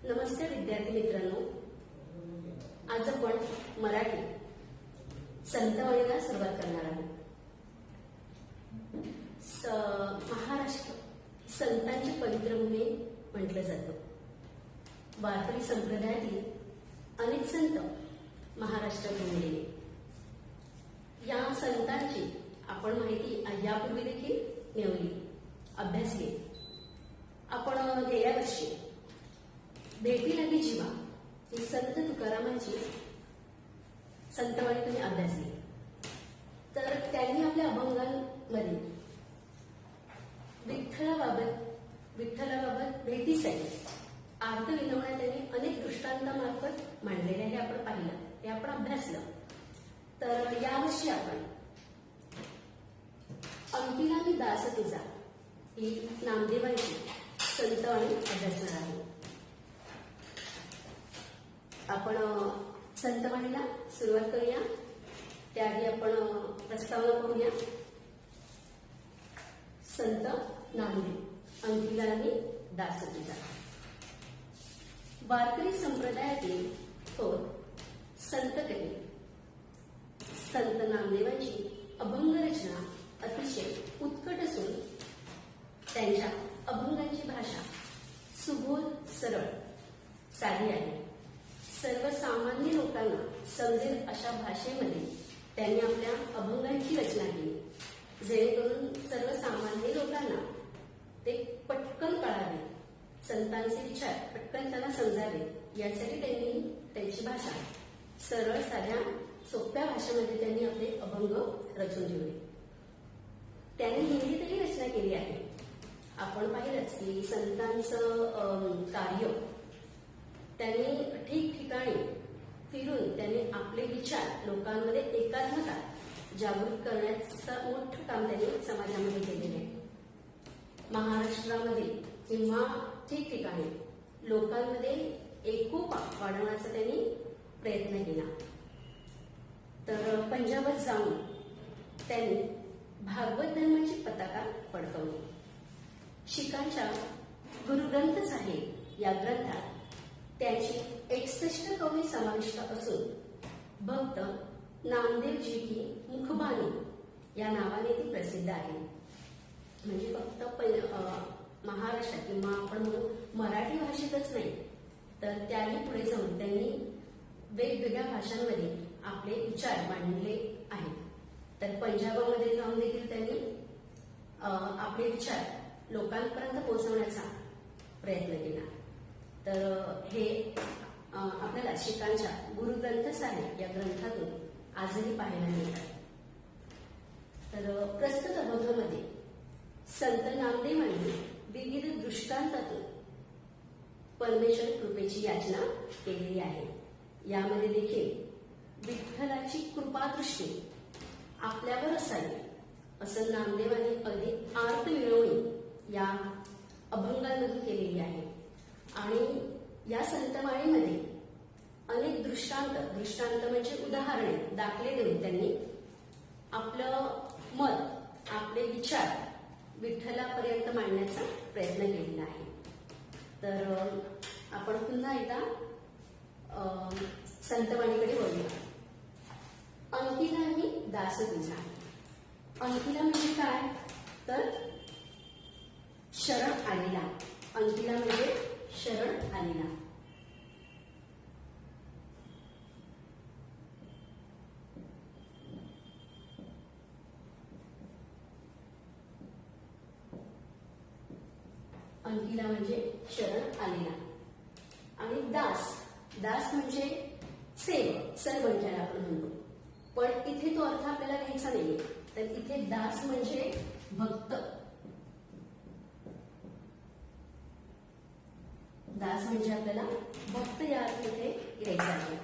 नमस्कार विद्यार्थी मित्रांनो, आज आपण मराठी संतवाणीला सुरुवात करणार आहोत. महाराष्ट्र संतांची पवित्र भूमी म्हटलं जातं. वारकरी संप्रदायातील अनेक संत महाराष्ट्रात होऊन गेले. या संतांची आपण माहिती यापूर्वी देखील मिळवली, अभ्यासली. आपण गेल्या वर्षी भेटी लागी जीवा ही संत तुकारामांची संतवाणी तुम्ही अभ्यासली. तर त्यांनी आपल्या अभंगांमध्ये विठ्ठलाबाबत भेटीसाठी अर्थ विनवण्यात त्यांनी अनेक दृष्टांतामार्फत मांडलेले हे आपण पाहिलं, हे आपण अभ्यासलं. तर यावर्षी आपण अंकिला मी दास तुझा ही नामदेवांची संतवाणी अभ्यासणार आहोत. आपण संतवाणीला सुरुवात करूया. त्याआधी आपण प्रस्तावना करूया. संत नामदेव, अंकिला आणि दास तुझा. वारकरी संप्रदायातील थोर संत कवी संत नामदेवांची अभंग रचना अतिशय उत्कट असून त्यांच्या अभंगांची भाषा सुबोध, सरळ, साधी आहे. सर्वसामान्य लोकांना समजेल अशा भाषेमध्ये त्यांनी आपल्या अभंगांची रचना केली, जेणेकरून सर्वसामान्य लोकांना ते पटकन कळावे, संतांचे विचार पटकन त्यांना समजावे, यासाठी त्यांनी त्यांची भाषा सरळ, साध्या, सोप्या भाषेमध्ये त्यांनी आपले अभंग रचून ठेवले. त्यांनी हिंदीतही रचना केली आहे. आपण पाहिलंच की संतांचं कार्य त्यांनी ठिकठिकाणी फिरून त्यांनी आपले विचार लोकांमध्ये एकात्मता जागृत करण्याचं मोठं काम त्यांनी समाजामध्ये केलेले आहे. महाराष्ट्रामध्ये किंवा ठिकठिकाणी लोकांमध्ये एकोपा वाढवण्याचा त्यांनी प्रयत्न केला. तर पंजाबात जाऊन त्यांनी भागवत धर्माची पताका फडकवली. शिखांच्या गुरुग्रंथ साहिब या ग्रंथात त्यांची 61 कवी समाविष्ट असून भक्त नामदेवजी की मुखबाणी या नावाने ती प्रसिद्ध आहे. म्हणजे फक्त महाराष्ट्रात किंवा आपण म्हणू मराठी भाषेतच नाही, तर त्याही पुढे जाऊन त्यांनी वेगवेगळ्या भाषांमध्ये आपले विचार मांडले आहेत. तर पंजाबामध्ये जाऊन देखील त्यांनी आपले विचार लोकांपर्यंत पोहोचवण्याचा प्रयत्न केला. तर हे आपल्याला शिखांच्या गुरुग्रंथ साहिब या ग्रंथातून आजही पाहायला मिळतात. तर प्रस्तुत अभंगामध्ये संत नामदेवांनी विविध दृष्टांतातून परमेश्वर कृपेची याचना केलेली आहे. यामध्ये देखील विठ्ठलाची कृपादृष्टी आपल्यावर असावी असं नामदेवांनी अगदी आर्त मिळवणी या अभंगांमधून केलेली आहे. आणि या संतवाणीमध्ये अनेक दृष्टांत म्हणजे उदाहरणे, दाखले देऊन त्यांनी आपलं मत, आपले विचार विठ्ठलापर्यंत मांडण्याचा प्रयत्न केलेला आहे. तर आपण पुन्हा एकदा संतवाणीकडे वळूया. अंकिला आणि दास तुझा. अंकिला म्हणजे काय, तर शरण आलेला. अंकिला म्हणजे शरण आलेला. अंकिला म्हणजे शरण आलेला. आणि दास, दास म्हणजे सेवक, सर्वंट ज्याला आपण म्हणतो. पण इथे तो अर्थ आपल्याला घ्यायचा नाहीये. तर इथे दास म्हणजे भक्त. दास म्हणजे आपल्याला भक्त या अर्थ इथे घ्यायचा आहे.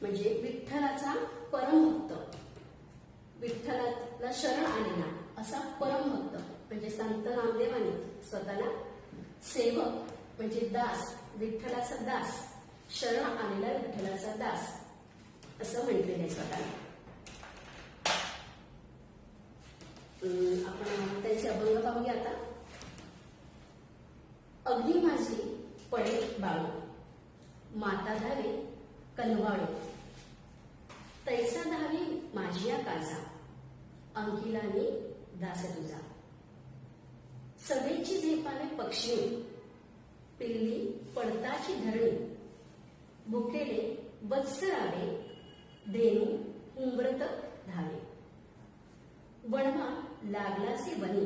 म्हणजे विठ्ठलाचा परमभक्त, विठ्ठलाला शरण आलेला असा परमभक्त. म्हणजे संत नामदेवांनी स्वतःला सेवक म्हणजे दास, विठ्ठलाचा दास, शरण आलेला विठ्ठलाचा दास असं म्हटलेलं आहे स्वतःला. आपण त्यांचे अभंग पाहूया आता. अगदी माझी पडे बाळू. माता धावे कनवाळू. तैसा धावे माझिया काजा, अंकिला मी दास तुझा. सभेची झेपावे पक्षिणी, पिल्ली पडताची धरणी. भुकेले बत्सरावे, धेनू उंबरत धावे. वणवा लागलासे वनी,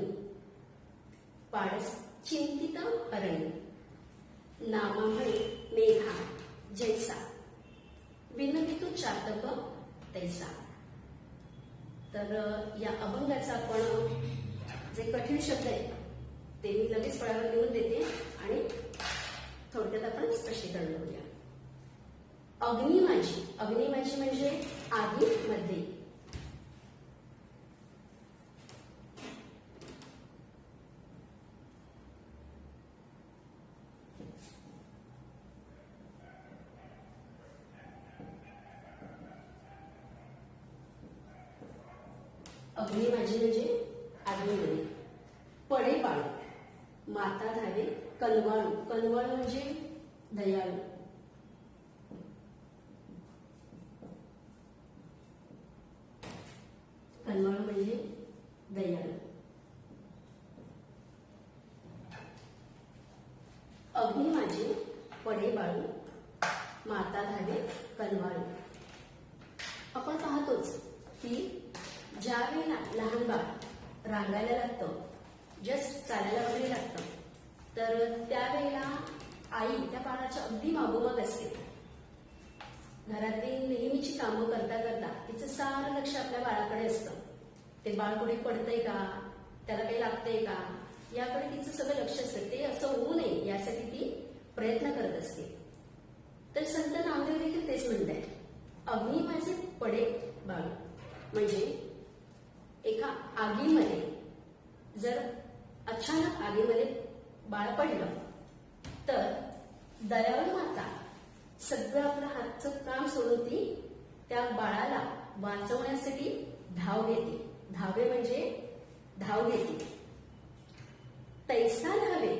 पाडस चिंतित हरणी. नामामुळे मेघा जैसा, विनवितू चातक तैसा. तर या अभंगाचा आपण जे कठीण शब्द आहे ते मी लगेच फळ्यावर लिहून देते आणि थोडक्यात आपण स्पष्टीकरण करूया. अग्नी माझी, अग्नी माझी म्हणजे आगी मध्ये. अग्नी माझी म्हणजे आगीमध्ये. पडे बाळू, माता धावे कनवाळू. कनवाळू म्हणजे दयाळू. कनवाळू म्हणजे दयाळू. अग्नी माझी पडे बाळू, माता धावे कनवाळू. आपण पाहतोच की ज्या वेळेला लहान बाळ रांगायला लागतं, जस्ट चालायला वगैरे लागतं, तर त्यावेळेला आई त्या बाळाच्या अगदी मागोमाग असते. घरातली नेहमीची कामं करता करता तिचं सारं लक्ष आपल्या बाळाकडे असतं. ते बाळ कुठे पडतंय का, त्याला काही लागतंय का, याकडे तिचं सगळं लक्ष असतं. ते असं होऊ नये यासाठी ती प्रयत्न करत असते. तर संत नामदेव देखील तेच म्हणताय, अग्नी माझे पडे बाळू. म्हणजे एका आगीमध्ये जर अचानक आगीमध्ये बाळ पडलं तर दयाळू माता सगळं आपलं हातचं काम सोडून ती त्या बाळाला वाचवण्यासाठी धाव घेते. धावे म्हणजे धाव घेते. तैसा धावे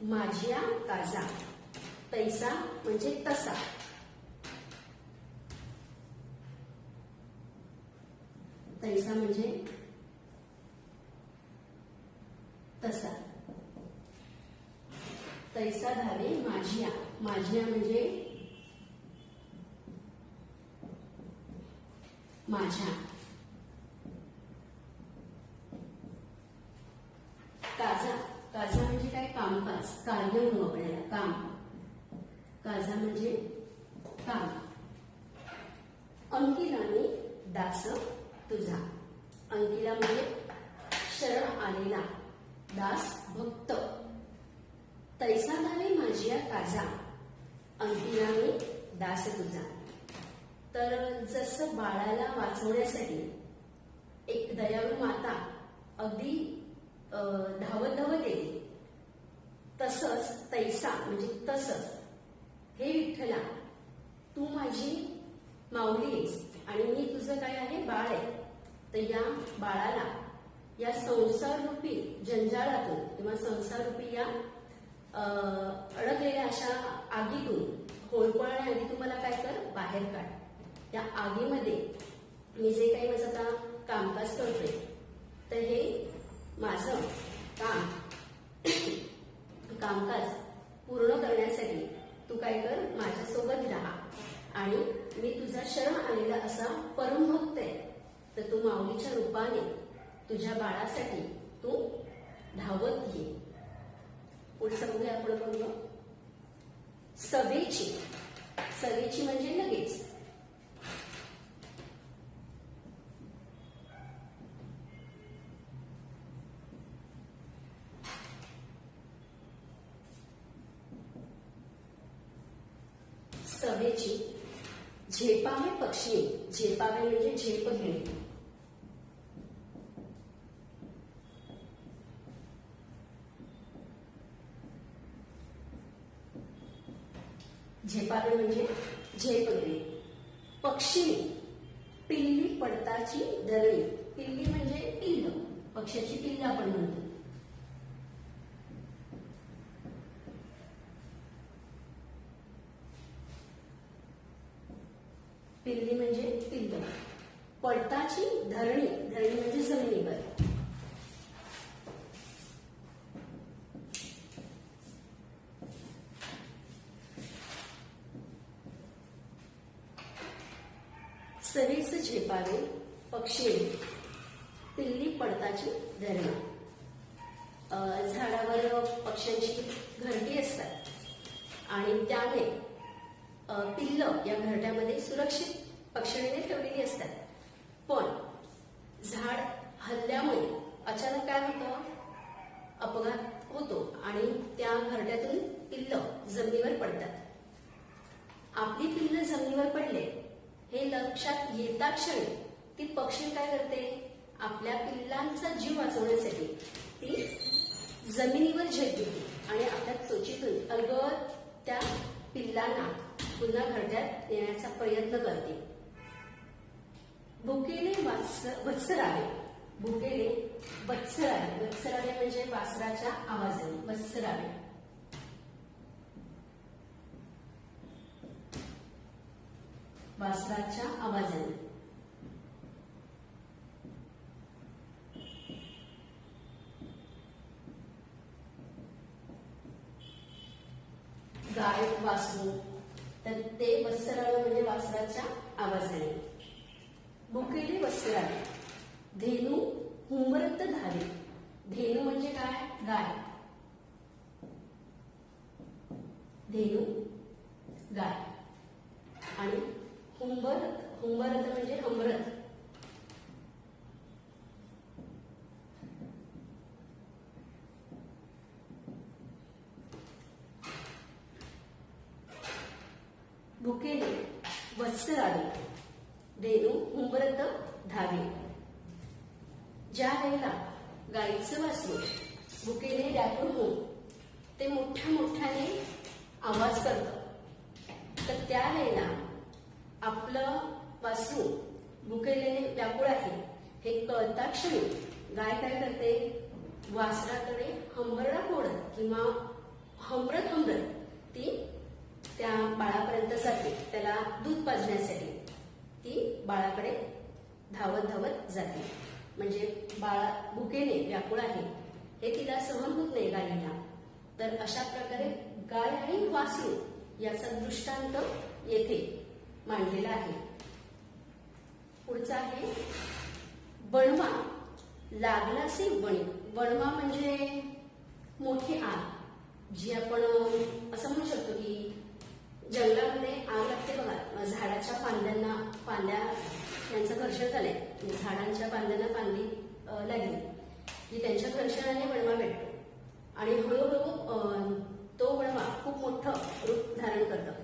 माझिया काजा. तैसा म्हणजे तसा. तैसा म्हणजे तसा. तैसा धावे माझिया. माझिया म्हणजे माझ्या. काजा. काजा म्हणजे काय, कामकाज, कार्य म्हणून आपल्याला काम. काजा म्हणजे काम. अंकिला मी दास तुझा. अंकिला म्हणजे शरण आलेला, दास भक्त. तैसा धावे माझिया काजा, अंकिला मी दास तुझा. तर जसं बाळाला वाचवण्यासाठी एक दयाळू माता अगदी धावत धावत येते, तसंच तैसा म्हणजे तसंच हे विठ्ठला तू माझी माऊली आहेस आणि मी तुझं काय आहे, बाळ आहे. तर या बाळाला या संसार रूपी जंजाळातून किंवा संसार रूपी या अडकलेल्या अशा आगीतून होरपळण्याआधी तू मला काय कर, बाहेर काढ. त्या आगीमध्ये मी जे काही माझं आता कामकाज करतोय, तर हे माझं कामकाज पूर्ण करण्यासाठी तू काय कर, माझ्यासोबत राहा. आणि मी तुझा शरण आलेला असा परमभक्त आहे. तर तू माऊलीच्या रूपाने तुझ्या बाळासाठी तू धावत ये. पुढचं बघूया आपण बघूया. सभेची. सभेची म्हणजे लगेच. सभेची. झेपावे पक्षी. झेपावे म्हणजे झेप घेणे. झेपावे म्हणजे झेप घेणे. पक्षी. पिल्ली पडताची दरणी. पिल्ली म्हणजे पिल्ल, पक्षाची पिल्ल आपण म्हणतो. पिल्ली म्हणजे पिल्ल. पडताची धरणी, धरणी म्हणजे जमिनीवर. सरीस झेपावे पक्षी, पिल्ली पडताची धरणी. झाडावर पक्ष्यांची घरटी असतात आणि त्याने पिल्ल या घरट्यामध्ये सुरक्षित पक्षाने ठेवलेली असतात. पण झाड हल्ल्यामुळे अचानक काय होतं, अपघात होतो आणि त्या घरट्यातून पिल्ल जमिनीवर पडतात. आपली पिल्ल जमिनीवर पडले हे लक्षात येता क्षणी ती पक्षी काय करते, आपल्या पिल्लांचा जीव वाचवण्यासाठी ती जमिनीवर झेप घेते आणि आपल्या चोचीतून अलगद त्या पिल्लांना पुन्हा घरट्यात येण्याचा प्रयत्न करते. भुकेले वत्सरावे, भुकेले वत्सरावे, वत्सरावे म्हणजे वासराच्या आवाजाने, वत्सरावे. वासराच्या आवाजाने. गाय वासरू, तर ते वत्सरावे म्हणजे वासराच्या आवाजाने. भुकेले वत्सरावे, धेनू हुंबरत धावे. धेनू म्हणजे काय, गाय. धेनू गाय आणि हुंबरत, हुंबरत म्हणजे हंबरत. भुकेले वत्सरावे, धेनू हुंबरत धावे. ज्या वेळेला गाईचं वासरू भुकेने व्याकुळ होऊन ते मोठ्या मोठ्याने आवाज करतं, तर त्यावेळेला आपलं वासरू भुकेलेने व्याकुळ आहे हे कळता क्षणी गाय काय करते, वासराकडे हंबरडा फोडत किंवा हंबरत हंबरत ती त्या बाळापर्यंत जाते. त्याला दूध पाजण्यासाठी ती बाळाकडे धावत धावत जाते. म्हणजे बाळा भुकेने व्याकुळ आहे हे तिला सहन होत नाही गायीला. तर अशा प्रकारे गाय आणि वासरू याचा दृष्टांत येथे मांडलेला आहे. पुढचा आहे वणवा लागलासे वणी. वणवा म्हणजे मोठी आग, जी आपण असं म्हणू शकतो की जंगलामध्ये आग लागते बघा, झाडाच्या फांद्या यांचं घर्षण झालंय, झाडांच्या फांद्यांना फांदी लागली की त्यांच्या घर्षणाने वणवा भेटतो आणि हळूहळू तो वणवा खूप मोठं रूप धारण करतं.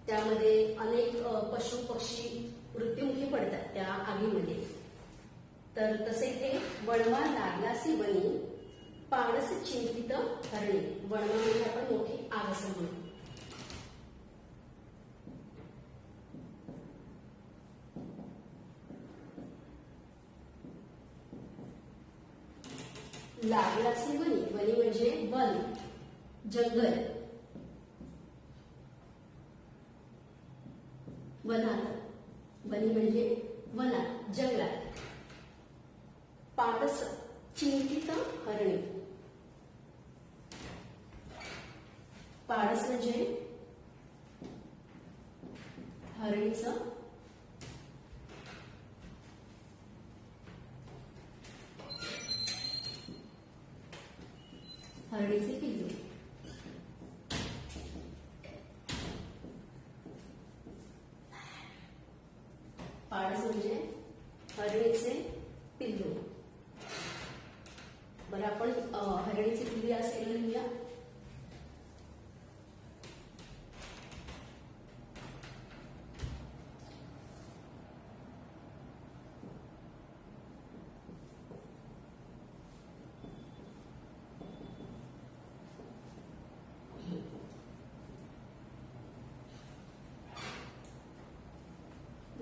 त्यामध्ये अनेक पशु पक्षी मृत्युमुखी पडतात त्या आगीमध्ये. तर तसे इथे वणवा लागलासी वनी, पाणस चिंतित हरणी. वणवा म्हणजे आपण मोठी आग असं म्हणतो. लागलासी वनी, वनी म्हणजे वन, जंगल. वनात, वनी म्हणजे वनात, जंगलात. पाडस चिंतित हरणी. पाडस म्हणजे हरणीचं हरणीचे पिल्लू. पाडस म्हणजे हरणीचे पिल्लू. बरं, आपण हरणीचे पिल्लू असे लिहूया.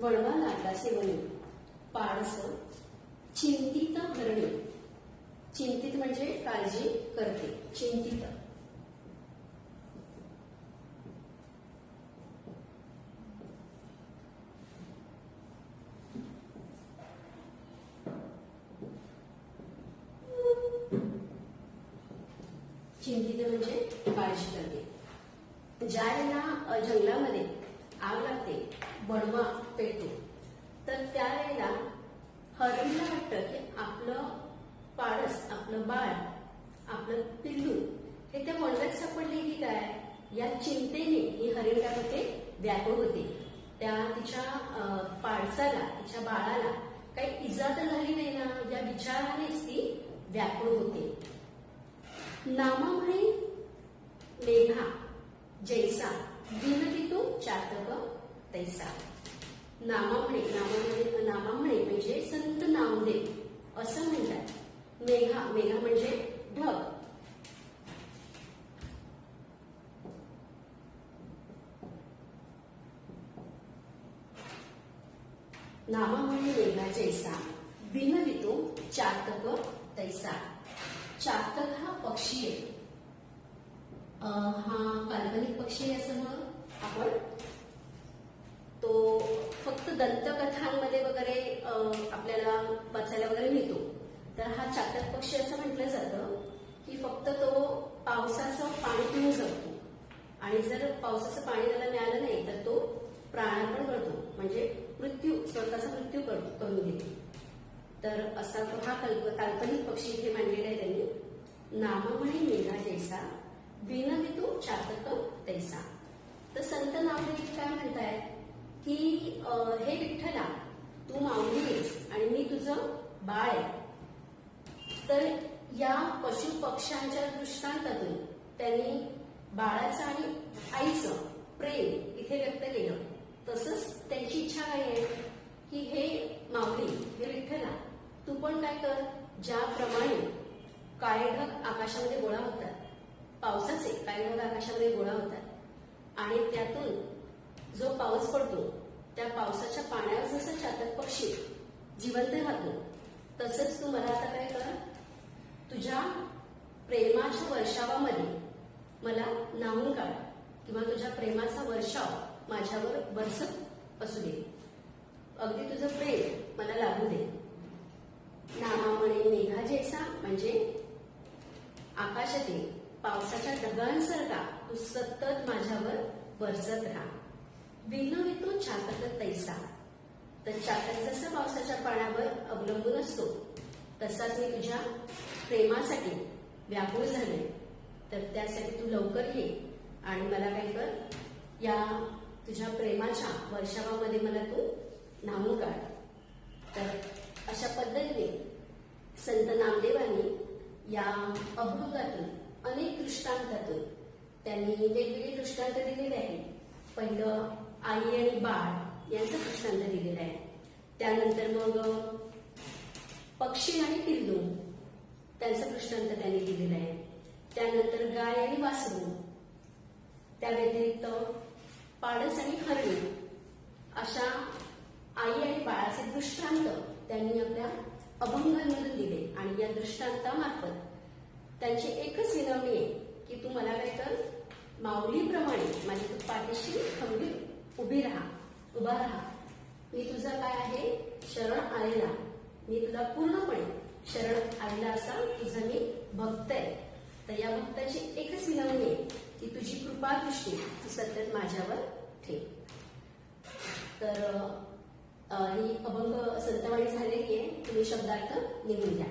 वणवा लागलासे वनी, पाडस चिंतित हरणी. चिंतित म्हणजे काळजी करते, चिंतित. चिंतित म्हणजे काळजी करते. ज्या वेळेला जंगलामध्ये आग लागते, बनवा पेटतो, तर त्यावेळेला हरणीला वाटतं की आपलं पारस, आपलं बाळ, आपलं पिल्लू हे त्या वणव्यात सापडले की काय, या चिंतेने ही हरिण काय होते, व्याकुळ होते. त्या तिच्या पाडसाला, तिच्या बाळाला काही इजा तर झाली नाही ना, या विचारानेच ती व्याकुळ होते. नामा म्हणे मेघा जैसा, विनती तो चातक तैसा. नामा म्हणे म्हणजे संत नामदेव असं म्हणतात. मेघा म्हणजे ढग. नामा म्हणे मेघा जैसा, विनवितो चातक तैसा. चातक हा पक्षी आहे. हा काल्पनिक पक्षी आहे असं म्हणून आपण तो फक्त दंतकथांमध्ये वगैरे आपल्याला वाचायला वगैरे मिळतो. तर हा चातक पक्षी असं म्हटलं जातं की फक्त तो पावसाचं पाणी पिऊन जगतो आणि जर पावसाचं पाणी त्याला मिळालं नाही तर तो प्राणार्पण करतो, म्हणजे स्वतःचा मृत्यू करून घेतो. तर असा तो हा काल्पनिक पक्षी इथे मांडलेला आहे त्यांनी. नाम म्हणे मेघा जैसा, विनवितो चातक तैसा. तर संत नामदेव काय म्हणतायत की हे विठ्ठला, तू माऊली आहेस आणि मी तुझं बाळ आहे. तर या पशु पक्ष्यांच्या दृष्टांतातून त्यांनी बाळाचं आणि आईचं प्रेम इथे व्यक्त केलं. तसंच त्यांची इच्छा काय आहे की हे माऊली, हे विठ्ठला, तू पण काय कर, ज्याप्रमाणे काळे ढग आकाशामध्ये गोळा होतात, पावसाचे काळे ढग आकाशामध्ये गोळा होतात आणि त्यातून जो पाऊस पडतो, त्या पावसाच्या पाण्यावर जसं चातक पक्षी जिवंत राहतो, तसंच तू मला आता काय कर, तुझ्या प्रेमाच्या वर्षावामध्ये मला न्हावून काढ किंवा तुझ्या प्रेमाचा वर्षाव माझ्यावर बरसत असू दे. अगदी तुझं प्रेम मला लागू दे. नामा म्हणे मेघा जैसा म्हणजे आकाशातील पावसाच्या ढगांसारखा तू सतत माझ्यावर बरसत राहा. विनवितो चातक तैसा. तर चातक जसं पावसाच्या पाण्यावर अवलंबून असतो, तसाच मी तुझ्या प्रेमासाठी व्याकुळ झाले. तर त्यासाठी तू लवकर ये आणि मला काय कर, या तुझ्या प्रेमाच्या वर्षावामध्ये मला तू न्हावून काढ. तर अशा पद्धतीने संत नामदेवांनी या अभंगातून, अनेक दृष्टांतातून त्यांनी वेगवेगळे दृष्टांत दिलेले आहेत. पहिलं आई आणि बाळ यांचा दृष्टांत दिलेला आहे. त्यानंतर मग पक्षी आणि पिल्लू त्यांचा दृष्टांत त्यांनी दिलेला आहे. त्यानंतर गाय आणि वासरू, त्या व्यतिरिक्त पाडस आणि हरणी, अशा आई आणि बाळाचे दृष्टांत त्यांनी आपल्या अभंगांमधून दिले. आणि या दृष्टांतामार्फत त्यांची एकच विनवणी आहे की तू मला काय कर, माऊलीप्रमाणे माझ्या तू पाठीशी खंबीर उभा राहा. मी तुझा काय आहे, शरण आलेला, मी तुला पूर्णपणे शरण आलेला असा तुझा मी भक्त आहे. तर या भक्ताची एकच विनवणी आहे की तुझी कृपादृष्टी तू सतत माझ्यावर ठेव. तर ही अभंग संतवाणी झालेली आहे. तुम्ही शब्दार्थ लिहून घ्या.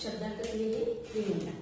शब्दार्थ तुम्ही लिहून घ्या.